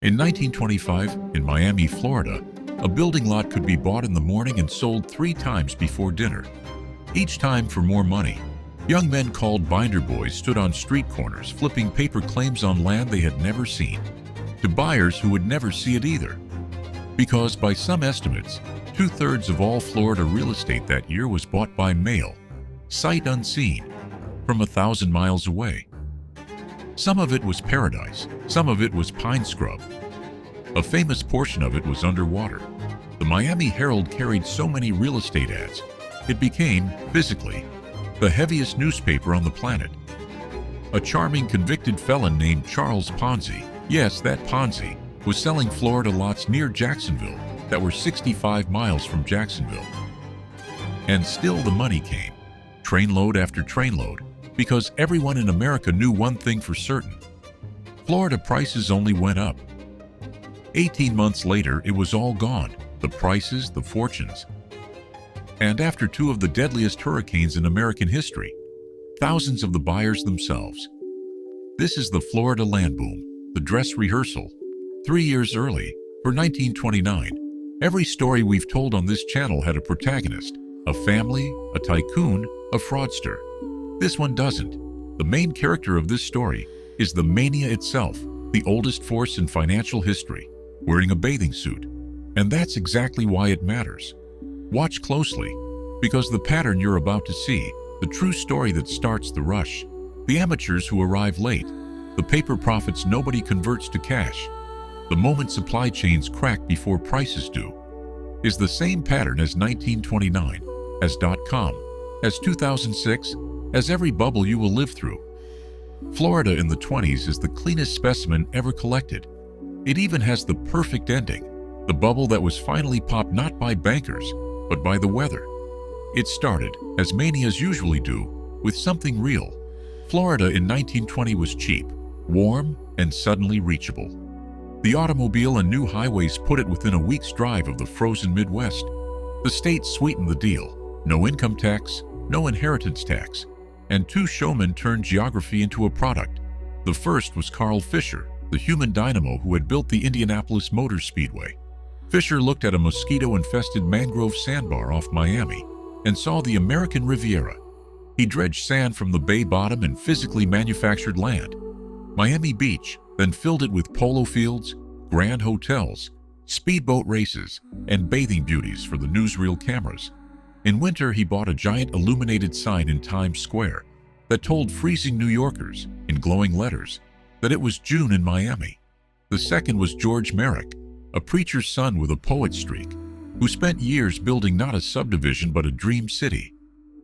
In 1925, in Miami, Florida, a building lot could be bought in the morning and sold 3 times before dinner, each time for more money. Young men called binder boys stood on street corners flipping paper claims on land they had never seen, to buyers who would never see it either. Because by some estimates, 2/3 of all Florida real estate that year was bought by mail, sight unseen, from 1,000 miles away. Some of it was paradise, some of it was pine scrub. A famous portion of it was underwater. The Miami Herald carried so many real estate ads, it became, physically, the heaviest newspaper on the planet. A charming convicted felon named Charles Ponzi, yes, that Ponzi, was selling Florida lots near Jacksonville that were 65 miles from Jacksonville. And still the money came, trainload after trainload, because everyone in America knew one thing for certain. Florida prices only went up. 18 months later, it was all gone, the prices, the fortunes. And after 2 of the deadliest hurricanes in American history, thousands of the buyers themselves. This is the Florida land boom, the dress rehearsal. 3 years early, for 1929, every story we've told on this channel had a protagonist, a family, a tycoon, a fraudster. This one doesn't. The main character of this story is the mania itself, the oldest force in financial history, wearing a bathing suit. And that's exactly why it matters. Watch closely, because the pattern you're about to see, the true story that starts the rush, the amateurs who arrive late, the paper profits nobody converts to cash, the moment supply chains crack before prices do, is the same pattern as 1929, as .com, as 2006, as every bubble you will live through. Florida in the 20s is the cleanest specimen ever collected. It even has the perfect ending, the bubble that was finally popped not by bankers, but by the weather. It started, as manias usually do, with something real. Florida in 1920 was cheap, warm, and suddenly reachable. The automobile and new highways put it within a week's drive of the frozen Midwest. The state sweetened the deal. No income tax, no inheritance tax, and 2 showmen turned geography into a product. The first was Carl Fisher, the human dynamo who had built the Indianapolis Motor Speedway. Fisher looked at a mosquito-infested mangrove sandbar off Miami and saw the American Riviera. He dredged sand from the bay bottom and physically manufactured land, Miami Beach, then filled it with polo fields, grand hotels, speedboat races, and bathing beauties for the newsreel cameras. In winter, he bought a giant illuminated sign in Times Square that told freezing New Yorkers, in glowing letters, that it was June in Miami. The second was George Merrick, a preacher's son with a poet streak, who spent years building not a subdivision but a dream city.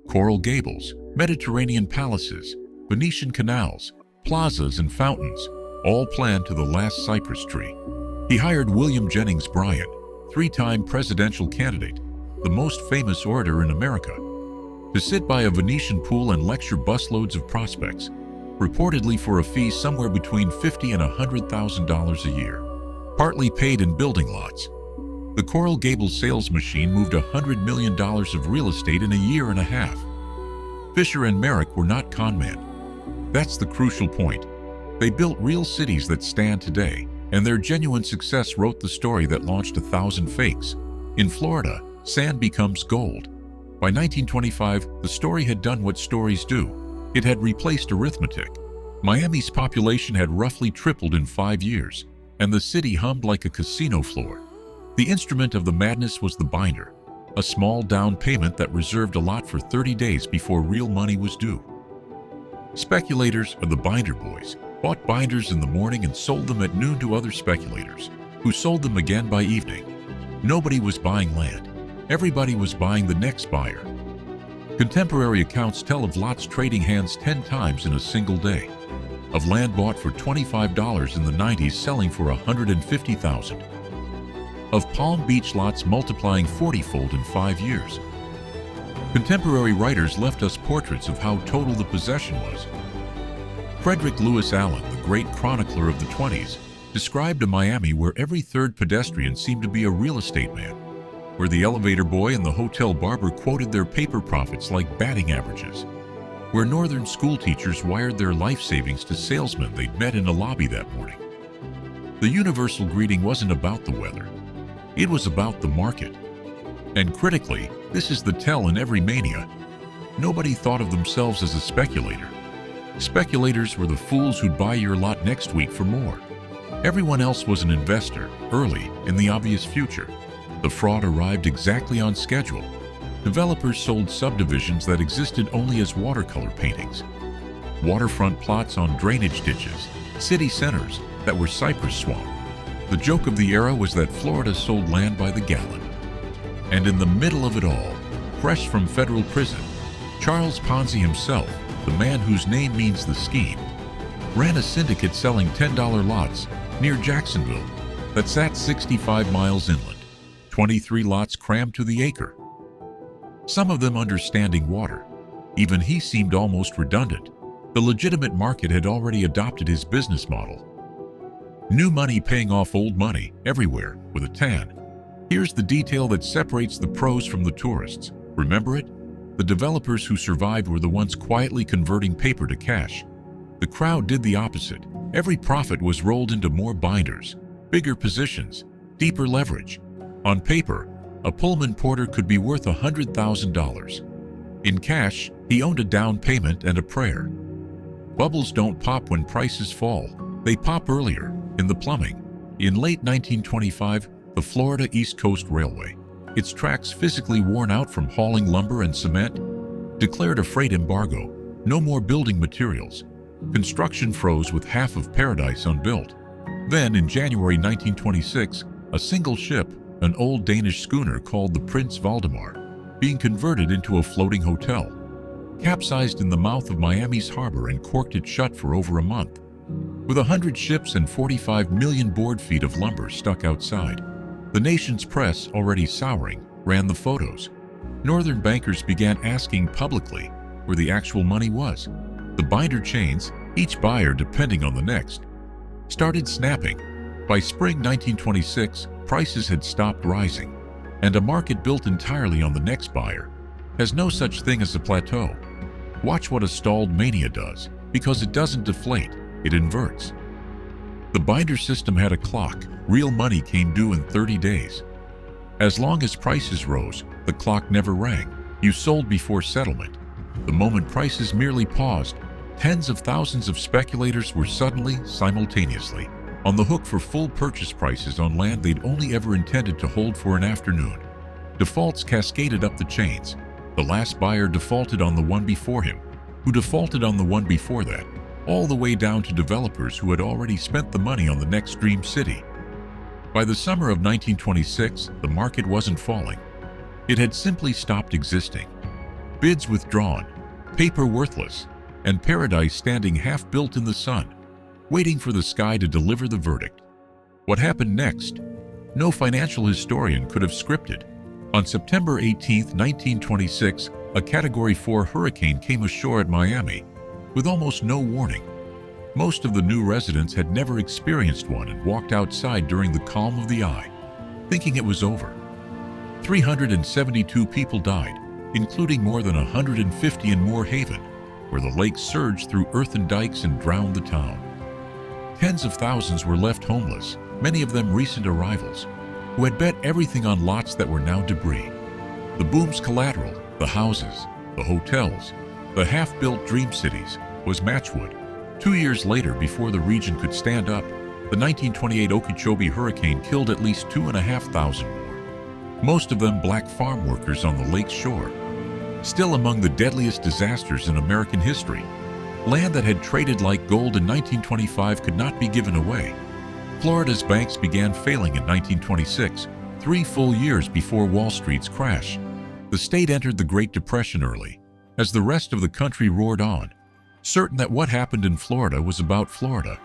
Coral Gables, Mediterranean palaces, Venetian canals, plazas and fountains, all planned to the last cypress tree. He hired William Jennings Bryan, 3-time presidential candidate, the most famous orator in America, to sit by a Venetian pool and lecture busloads of prospects, reportedly for a fee somewhere between $50,000 and $100,000 a year, partly paid in building lots. The Coral Gables sales machine moved $100 million of real estate in a year and a half. Fisher and Merrick were not con men. That's the crucial point. They built real cities that stand today, and their genuine success wrote the story that launched 1,000 fakes. In Florida, sand becomes gold. By 1925, the story had done what stories do. It had replaced arithmetic. Miami's population had roughly tripled in 5 years, and the city hummed like a casino floor. The instrument of the madness was the binder, a small down payment that reserved a lot for 30 days before real money was due. Speculators, or the binder boys, bought binders in the morning and sold them at noon to other speculators, who sold them again by evening. Nobody was buying land. Everybody was buying the next buyer. Contemporary accounts tell of lots trading hands 10 times in a single day, of land bought for $25 in the 90s selling for $150,000, of Palm Beach lots multiplying 40-fold in 5 years. Contemporary writers left us portraits of how total the possession was. Frederick Lewis Allen, the great chronicler of the 20s, described a Miami where every third pedestrian seemed to be a real estate man, where the elevator boy and the hotel barber quoted their paper profits like batting averages, where northern school teachers wired their life savings to salesmen they'd met in a lobby that morning. The universal greeting wasn't about the weather. It was about the market. And critically, this is the tell in every mania. Nobody thought of themselves as a speculator. Speculators were the fools who'd buy your lot next week for more. Everyone else was an investor, early, in the obvious future. The fraud arrived exactly on schedule. Developers sold subdivisions that existed only as watercolor paintings. Waterfront plots on drainage ditches, city centers that were cypress swamp. The joke of the era was that Florida sold land by the gallon. And in the middle of it all, fresh from federal prison, Charles Ponzi himself, the man whose name means the scheme, ran a syndicate selling $10 lots near Jacksonville that sat 65 miles inland, 23 lots crammed to the acre. Some of them under standing water. Even he seemed almost redundant. The legitimate market had already adopted his business model. New money paying off old money everywhere with a tan. Here's the detail that separates the pros from the tourists. Remember it? The developers who survived were the ones quietly converting paper to cash. The crowd did the opposite. Every profit was rolled into more binders, bigger positions, deeper leverage. On paper, a Pullman porter could be worth $100,000. In cash, he owned a down payment and a prayer. Bubbles don't pop when prices fall. They pop earlier, in the plumbing. In late 1925, the Florida East Coast Railway, its tracks physically worn out from hauling lumber and cement, declared a freight embargo. No more building materials. Construction froze with half of paradise unbuilt. Then, in January 1926, a single ship, an old Danish schooner called the Prinz Valdemar, being converted into a floating hotel, capsized in the mouth of Miami's harbor and corked it shut for over a month. With 100 ships and 45 million board feet of lumber stuck outside, the nation's press, already souring, ran the photos. Northern bankers began asking publicly where the actual money was. The binder chains, each buyer depending on the next, started snapping. By spring 1926, prices had stopped rising, and a market built entirely on the next buyer has no such thing as a plateau. Watch what a stalled mania does, because it doesn't deflate, it inverts. The binder system had a clock. Real money came due in 30 days. As long as prices rose, the clock never rang. You sold before settlement. The moment prices merely paused, tens of thousands of speculators were suddenly, simultaneously, on the hook for full purchase prices on land they'd only ever intended to hold for an afternoon. Defaults cascaded up the chains. The last buyer defaulted on the one before him, who defaulted on the one before that, all the way down to developers who had already spent the money on the next dream city. By the summer of 1926, the market wasn't falling. It had simply stopped existing. Bids withdrawn, paper worthless, and paradise standing half-built in the sun, waiting for the sky to deliver the verdict. What happened next? No financial historian could have scripted. On September 18, 1926, a Category 4 hurricane came ashore at Miami, with almost no warning. Most of the new residents had never experienced one and walked outside during the calm of the eye, thinking it was over. 372 people died, including more than 150 in Moore Haven, where the lake surged through earthen dikes and drowned the town. Tens of thousands were left homeless, many of them recent arrivals, who had bet everything on lots that were now debris. The boom's collateral, the houses, the hotels, the half-built dream cities, was matchwood. 2 years later, before the region could stand up, the 1928 Okeechobee hurricane killed at least 2,500 more, most of them black farm workers on the lake's shore. Still among the deadliest disasters in American history, land that had traded like gold in 1925 could not be given away. Florida's banks began failing in 1926, 3 full years before Wall Street's crash. The state entered the Great Depression early, as the rest of the country roared on, certain that what happened in Florida was about Florida.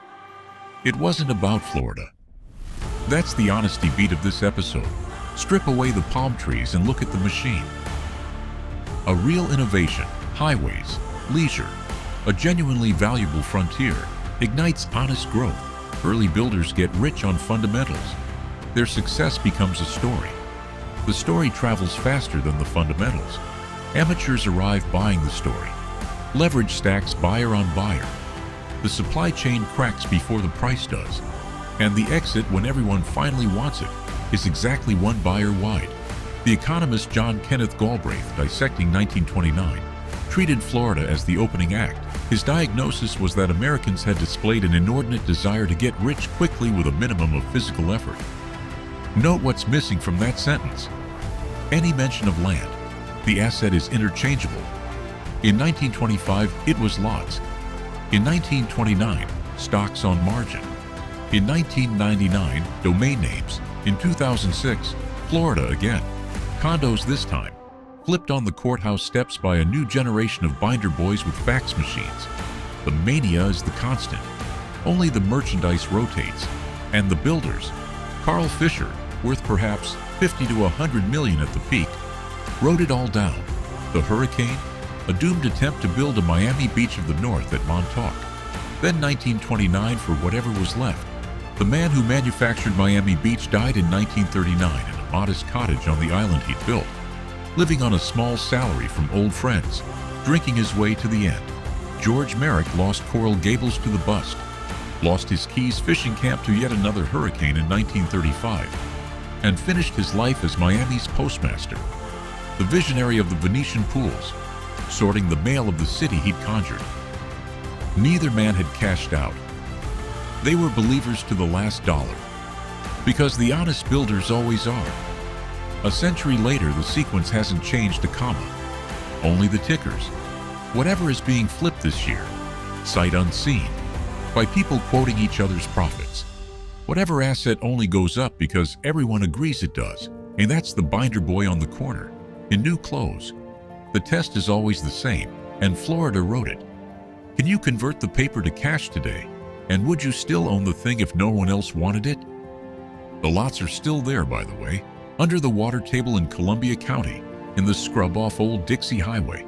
It wasn't about Florida. That's the honesty beat of this episode. Strip away the palm trees and look at the machine. A real innovation, highways, leisure, a genuinely valuable frontier, ignites honest growth. Early builders get rich on fundamentals. Their success becomes a story. The story travels faster than the fundamentals. Amateurs arrive buying the story. Leverage stacks buyer on buyer. The supply chain cracks before the price does. And the exit, when everyone finally wants it, is exactly one buyer wide. The economist John Kenneth Galbraith, dissecting 1929, treated Florida as the opening act. His diagnosis was that Americans had displayed an inordinate desire to get rich quickly with a minimum of physical effort. Note what's missing from that sentence. Any mention of land. The asset is interchangeable. In 1925, it was lots. In 1929, stocks on margin. In 1999, domain names. In 2006, Florida again. Condos this time, flipped on the courthouse steps by a new generation of binder boys with fax machines. The mania is the constant. Only the merchandise rotates. And the builders, Carl Fisher, worth perhaps 50 to 100 million at the peak, wrote it all down. The hurricane, a doomed attempt to build a Miami Beach of the North at Montauk. Then 1929 for whatever was left. The man who manufactured Miami Beach died in 1939 in a modest cottage on the island he'd built, living on a small salary from old friends, drinking his way to the end. George Merrick lost Coral Gables to the bust, lost his Keys fishing camp to yet another hurricane in 1935, and finished his life as Miami's postmaster, the visionary of the Venetian pools, sorting the mail of the city he'd conjured. Neither man had cashed out. They were believers to the last dollar, because the honest builders always are. A century later, the sequence hasn't changed a comma, only the tickers. Whatever is being flipped this year, sight unseen, by people quoting each other's profits. Whatever asset only goes up because everyone agrees it does, and that's the binder boy on the corner, in new clothes. The test is always the same, and Florida wrote it. Can you convert the paper to cash today? And would you still own the thing if no one else wanted it? The lots are still there, by the way, under the water table in Columbia County, in the scrub off Old Dixie Highway.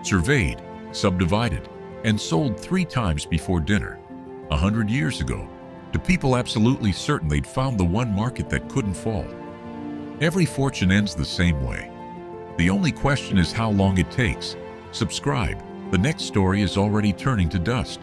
Surveyed, subdivided, and sold 3 times before dinner, 100 years ago, to people absolutely certain they'd found the one market that couldn't fall. Every fortune ends the same way. The only question is how long it takes. Subscribe. The next story is already turning to dust.